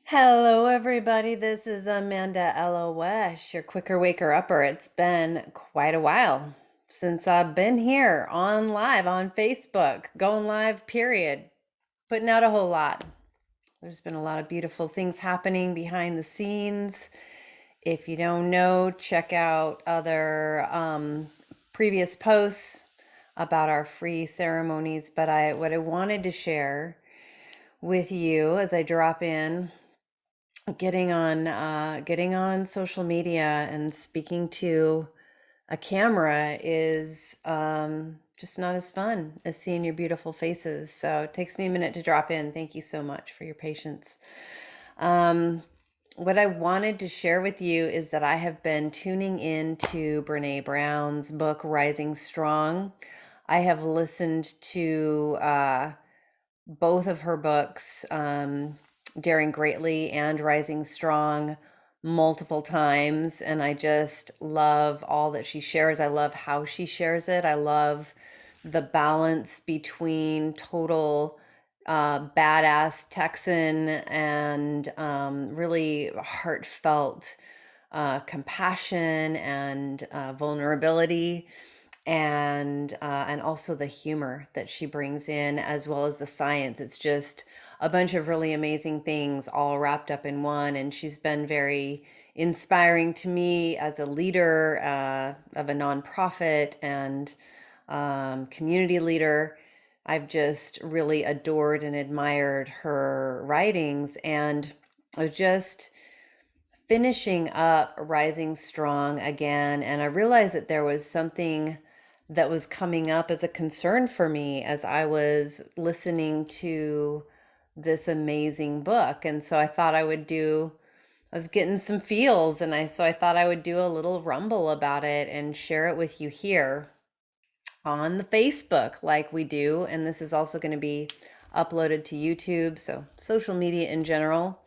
Hello, everybody. This is Amanda Elo'esh, your quicker waker upper. It's been quite a while since I've been here on live on Facebook, going live, period. Putting out a whole lot. There's been a lot of beautiful things happening behind the scenes. If you don't know, check out other previous posts about our free ceremonies. But what I wanted to share with you as I drop in getting on social media and speaking to a camera is just not as fun as seeing your beautiful faces. So it takes me a minute to drop in. Thank you so much for your patience. Um, what I wanted to share with you is that I have been tuning into Brené Brown's book, Rising Strong. I have listened to both of her books, Daring Greatly and Rising Strong, multiple times. And I just love all that she shares. I love how she shares it. I love the balance between total badass Texan and really heartfelt compassion and vulnerability and also the humor that she brings in as well as the science. It's just a bunch of really amazing things all wrapped up in one, and she's been very inspiring to me as a leader of a nonprofit and community leader. I've just really adored and admired her writings, and I was just finishing up Rising Strong again, and I realized that there was something that was coming up as a concern for me as I was listening to this amazing book. And so I thought I was getting some feels, and I thought I would do a little rumble about it and share it with you here on the Facebook like we do. And this is also going to be uploaded to YouTube, so social media in general.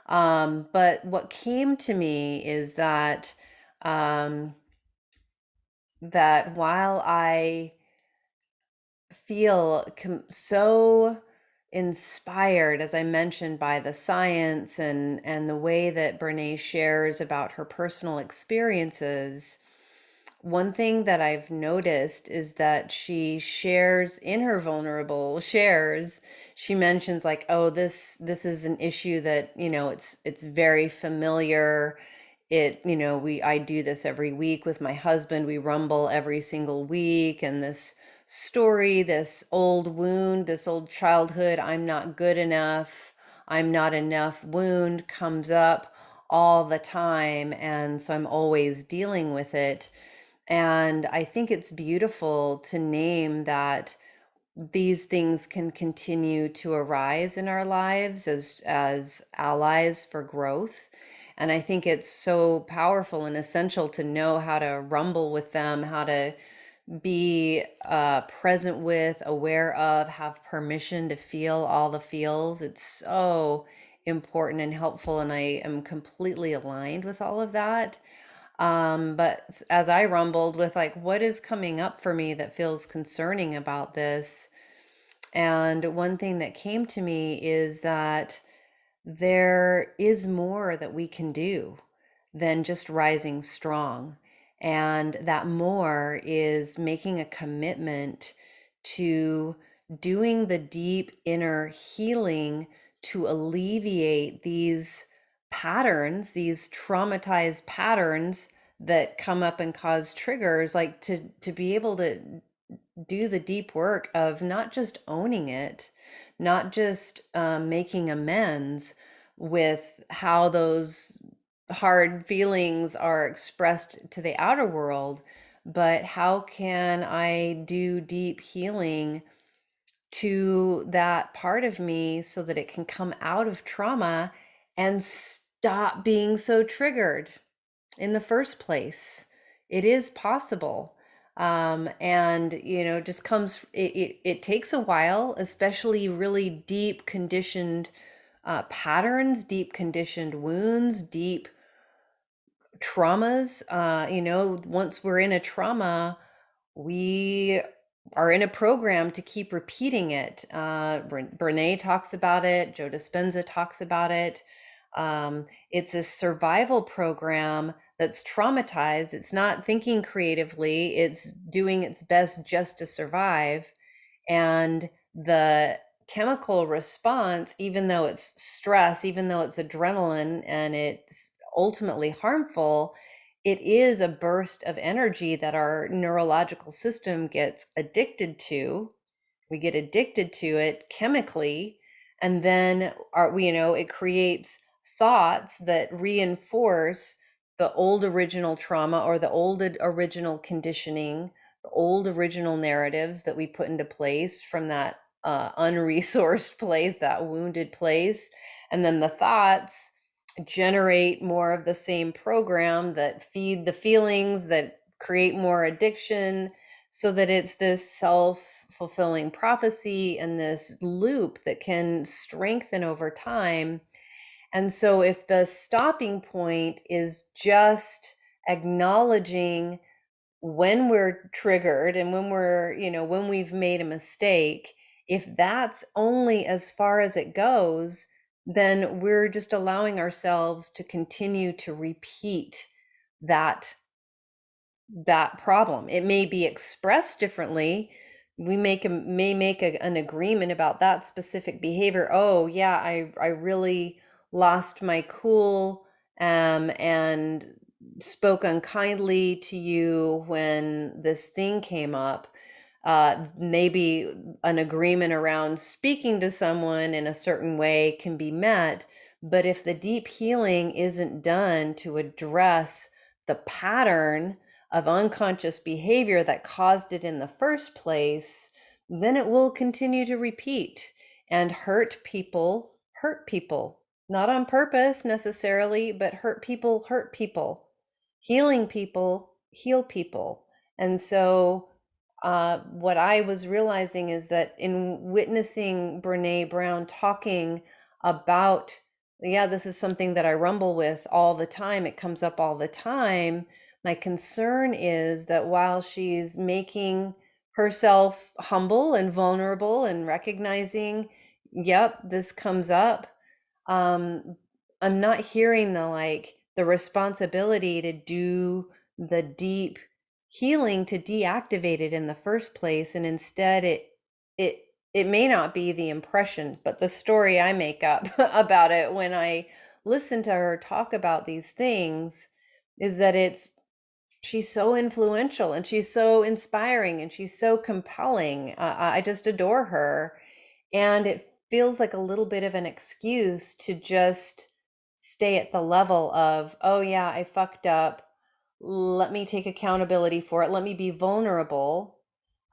But what came to me is um, that while I feel so inspired, as I mentioned, by the science and the way that Brene shares about her personal experiences, one thing that I've noticed is that she shares in her vulnerable shares, she mentions like, oh, this is an issue that, it's very familiar. I do this every week with my husband. We rumble every single week, and this story, this old wound, this old childhood, I'm not good enough, I'm not enough wound comes up all the time, and so I'm always dealing with it. And I think it's beautiful to name that these things can continue to arise in our lives as allies for growth. And I think it's so powerful and essential to know how to rumble with them, how to be present with, aware of, have permission to feel all the feels. It's so important and helpful, and I am completely aligned with all of that. But as I rumbled with like, what is coming up for me that feels concerning about this? And one thing that came to me is that there is more that we can do than just rising strong. And that more is making a commitment to doing the deep inner healing to alleviate these patterns, these traumatized patterns that come up and cause triggers, like to be able to do the deep work of not just owning it, not just making amends with how those hard feelings are expressed to the outer world, but how can I do deep healing to that part of me so that it can come out of trauma and stop being so triggered in the first place. It is possible. And just comes it takes a while, especially really deep conditioned patterns, deep conditioned wounds, deep traumas. Once we're in a trauma, we are in a program to keep repeating it. Brene talks about it. Joe Dispenza talks about it. It's a survival program that's traumatized. It's not thinking creatively, it's doing its best just to survive. And the chemical response, even though it's stress, even though it's adrenaline and it's ultimately harmful, it is a burst of energy that our neurological system gets addicted to. We get addicted to it chemically, and then it creates thoughts that reinforce the old original trauma or the old original conditioning, the old original narratives that we put into place from that unresourced place, that wounded place. And then the thoughts generate more of the same program that feed the feelings that create more addiction, so that it's this self-fulfilling prophecy and this loop that can strengthen over time. And so if the stopping point is just acknowledging when we're triggered and when we've made a mistake, if that's only as far as it goes, then we're just allowing ourselves to continue to repeat that that problem. It may be expressed differently. We may make an agreement about that specific behavior. Oh yeah, I really lost my cool, and spoke unkindly to you when this thing came up. Maybe an agreement around speaking to someone in a certain way can be met, but if the deep healing isn't done to address the pattern of unconscious behavior that caused it in the first place, then it will continue to repeat and hurt people, not on purpose necessarily, but hurt people, healing people, heal people. And so, what I was realizing is that in witnessing Brené Brown talking about, yeah, this is something that I rumble with all the time, it comes up all the time. My concern is that while she's making herself humble and vulnerable and recognizing, yep, this comes up, um, I'm not hearing the responsibility to do the deep healing to deactivate it in the first place. And instead it it may not be the impression, but the story I make up about it when I listen to her talk about these things is that it's she's so influential and she's so inspiring and she's so compelling. I just adore her. And it feels like a little bit of an excuse to just stay at the level of, oh, yeah, I fucked up. Let me take accountability for it. Let me be vulnerable.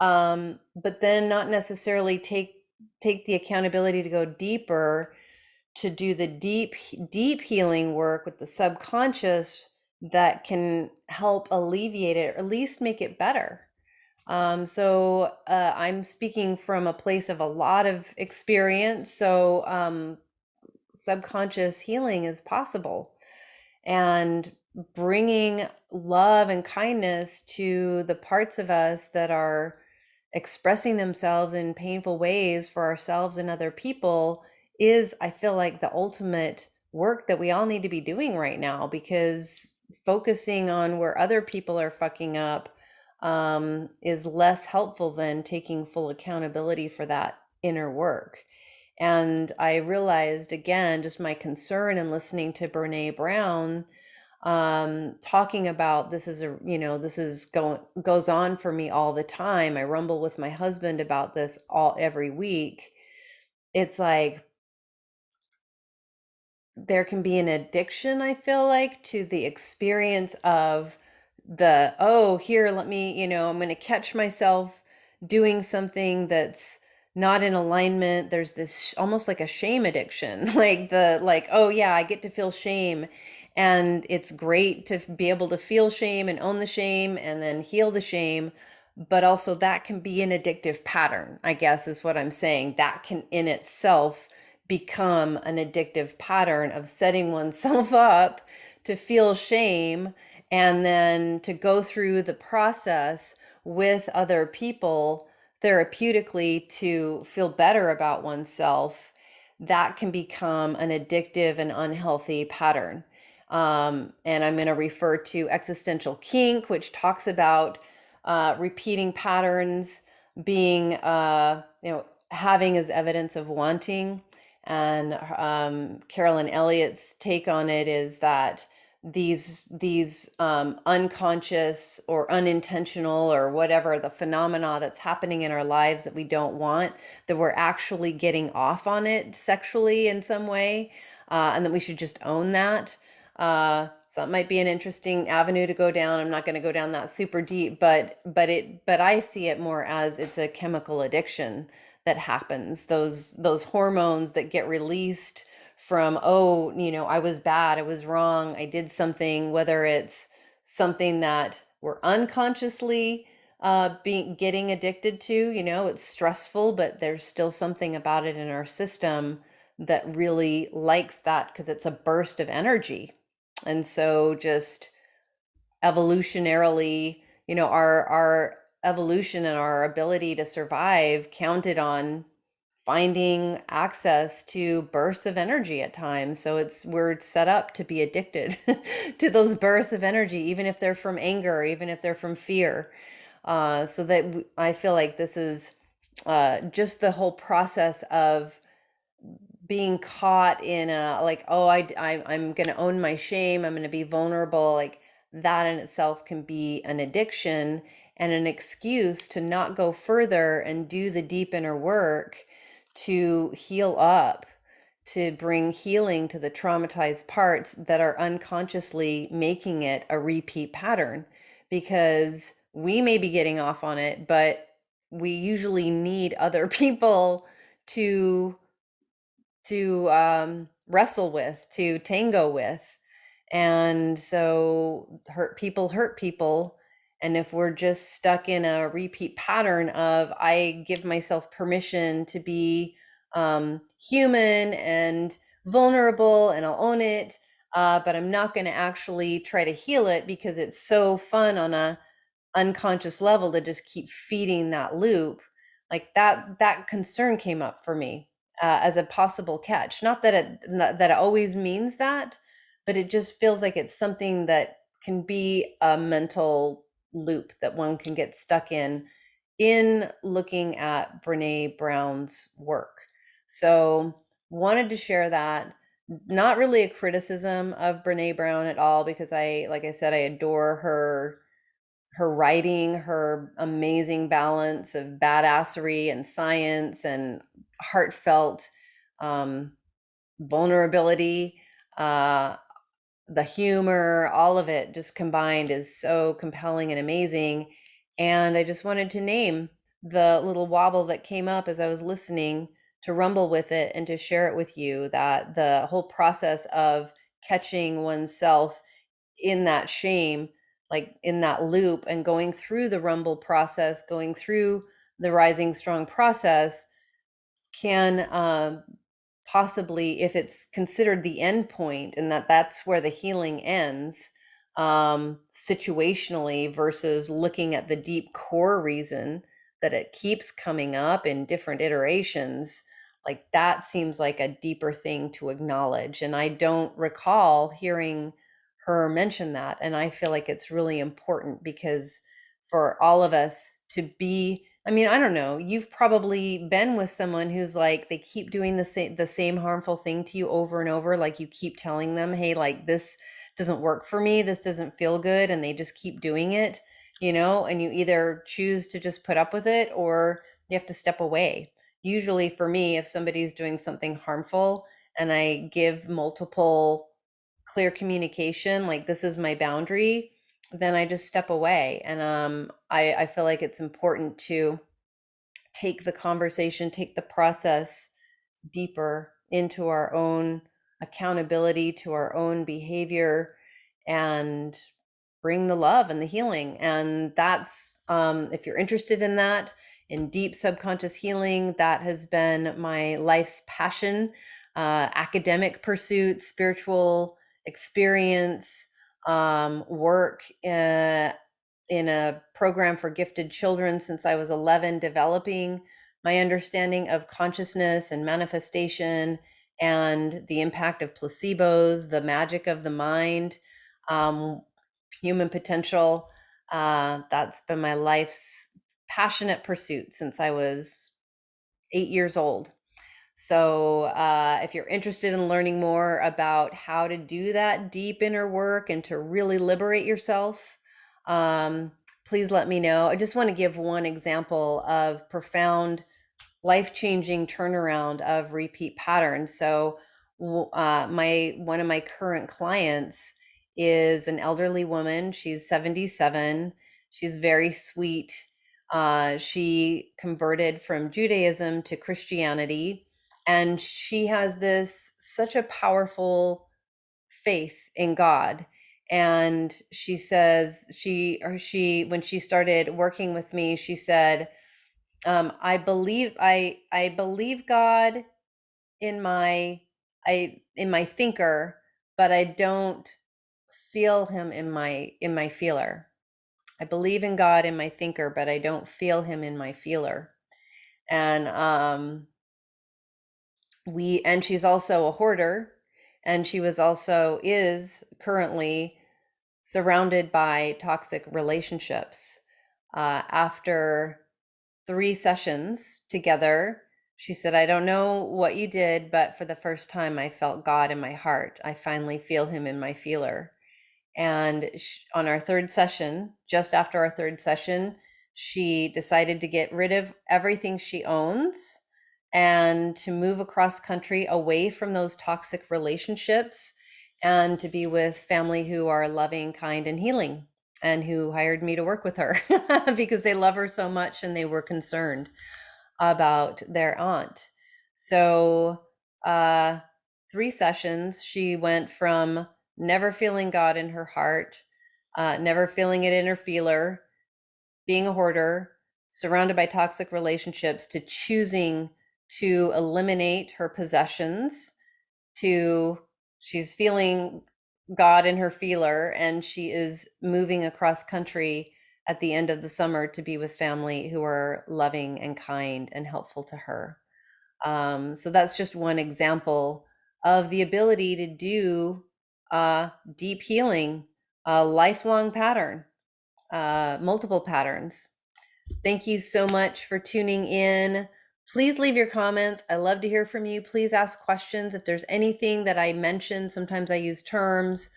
But then not necessarily take the accountability to go deeper, to do the deep healing work with the subconscious that can help alleviate it or at least make it better. So I'm speaking from a place of a lot of experience. So subconscious healing is possible, and bringing love and kindness to the parts of us that are expressing themselves in painful ways for ourselves and other people is, I feel like, the ultimate work that we all need to be doing right now, because focusing on where other people are fucking up is less helpful than taking full accountability for that inner work. And I realized again, just my concern in listening to Brene Brown talking about this is this is goes on for me all the time. I rumble with my husband about this every week. It's like there can be an addiction, I feel like, to the experience of the, oh, here, let me, I'm going to catch myself doing something that's not in alignment. There's this almost like a shame addiction, oh, yeah, I get to feel shame. And it's great to be able to feel shame and own the shame and then heal the shame. But also, that can be an addictive pattern, I guess, is what I'm saying. That can in itself become an addictive pattern of setting oneself up to feel shame and then to go through the process with other people therapeutically to feel better about oneself. that can become an addictive and unhealthy pattern. And I'm going to refer to existential kink, which talks about repeating patterns being, having as evidence of wanting. And Carolyn Elliott's take on it is that these unconscious or unintentional or whatever the phenomena that's happening in our lives that we don't want, that we're actually getting off on it sexually in some way, and that we should just own that. So it might be an interesting avenue to go down. I'm not going to go down that super deep, but I see it more as it's a chemical addiction that happens. Those hormones that get released from, oh, I was bad, I was wrong, I did something, whether it's something that we're unconsciously being getting addicted to, it's stressful, but there's still something about it in our system that really likes that because it's a burst of energy. And so just evolutionarily, our evolution and our ability to survive counted on finding access to bursts of energy at times. So we're set up to be addicted to those bursts of energy, even if they're from anger, even if they're from fear. So that I feel like this is just the whole process of being caught in a, like, oh, I'm going to own my shame, I'm going to be vulnerable, like that in itself can be an addiction and an excuse to not go further and do the deep inner work to heal up, to bring healing to the traumatized parts that are unconsciously making it a repeat pattern. Because we may be getting off on it, but we usually need other people to wrestle with, to tango with. And so hurt people. And if we're just stuck in a repeat pattern of, I give myself permission to be human and vulnerable and I'll own it, but I'm not going to actually try to heal it because it's so fun on a unconscious level to just keep feeding that loop, like that concern came up for me as a possible catch. Not that it always means that, but it just feels like it's something that can be a mental loop that one can get stuck in looking at Brené Brown's work. So wanted to share that. Not really a criticism of Brené Brown at all, because like I said, I adore her writing, her amazing balance of badassery and science and heartfelt um, vulnerability, uh, the humor, all of it just combined is so compelling and amazing. And I just wanted to name the little wobble that came up as I was listening, to rumble with it and to share it with you, that the whole process of catching oneself in that shame, like in that loop, and going through the rumble process, going through the rising strong process, can possibly, if it's considered the end point and that's where the healing ends, situationally, versus looking at the deep core reason that it keeps coming up in different iterations, like that seems like a deeper thing to acknowledge. And I don't recall hearing her mention that. And I feel like it's really important, because for all of us to be, I mean, I don't know, you've probably been with someone who's like, they keep doing the same harmful thing to you over and over. Like you keep telling them, hey, like this doesn't work for me, this doesn't feel good, and they just keep doing it, and you either choose to just put up with it or you have to step away. Usually for me, if somebody's doing something harmful and I give multiple clear communication, like this is my boundary, then I just step away. And I feel like it's important to take the conversation, take the process deeper into our own accountability, to our own behavior, and bring the love and the healing. And that's, if you're interested in that, in deep subconscious healing, that has been my life's passion, academic pursuit, spiritual experience, work in a program for gifted children since I was 11, developing my understanding of consciousness and manifestation and the impact of placebos, the magic of the mind, um, human potential. That's been my life's passionate pursuit since I was 8 years old. So, if you're interested in learning more about how to do that deep inner work and to really liberate yourself, um, please let me know. I just want to give one example of profound life-changing turnaround of repeat patterns. So, my one of my current clients is an elderly woman. She's 77. She's very sweet. She converted from Judaism to Christianity, and she has this such a powerful faith in God. And she says she when she started working with me, she said, I believe God in my thinker, but I don't feel him in my feeler. I believe in God in my thinker, but I don't feel him in my feeler. And she's also a hoarder, and she was also is currently surrounded by toxic relationships. After 3 sessions together, she said, I don't know what you did, but for the first time, I felt God in my heart. I finally feel him in my feeler. And on our third session, just after our third session, she decided to get rid of everything she owns and to move across country away from those toxic relationships and to be with family who are loving, kind, and healing, and who hired me to work with her because they love her so much and they were concerned about their aunt. So, 3 sessions, she went from never feeling God in her heart, never feeling it in her feeler, being a hoarder, surrounded by toxic relationships, to choosing to eliminate her possessions, to she's feeling God in her feeler, and she is moving across country at the end of the summer to be with family who are loving and kind and helpful to her. So that's just one example of the ability to do deep healing, a lifelong pattern, multiple patterns. Thank you so much for tuning in. Please leave your comments. I love to hear from you. Please ask questions. If there's anything that I mentioned, sometimes I use terms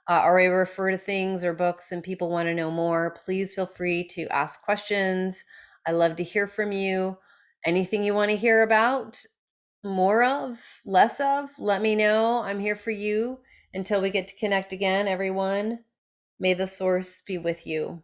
or I refer to things or books and people want to know more, please feel free to ask questions. I love to hear from you. Anything you want to hear about, more of, less of, let me know. I'm here for you. Until we get to connect again, everyone, may the source be with you.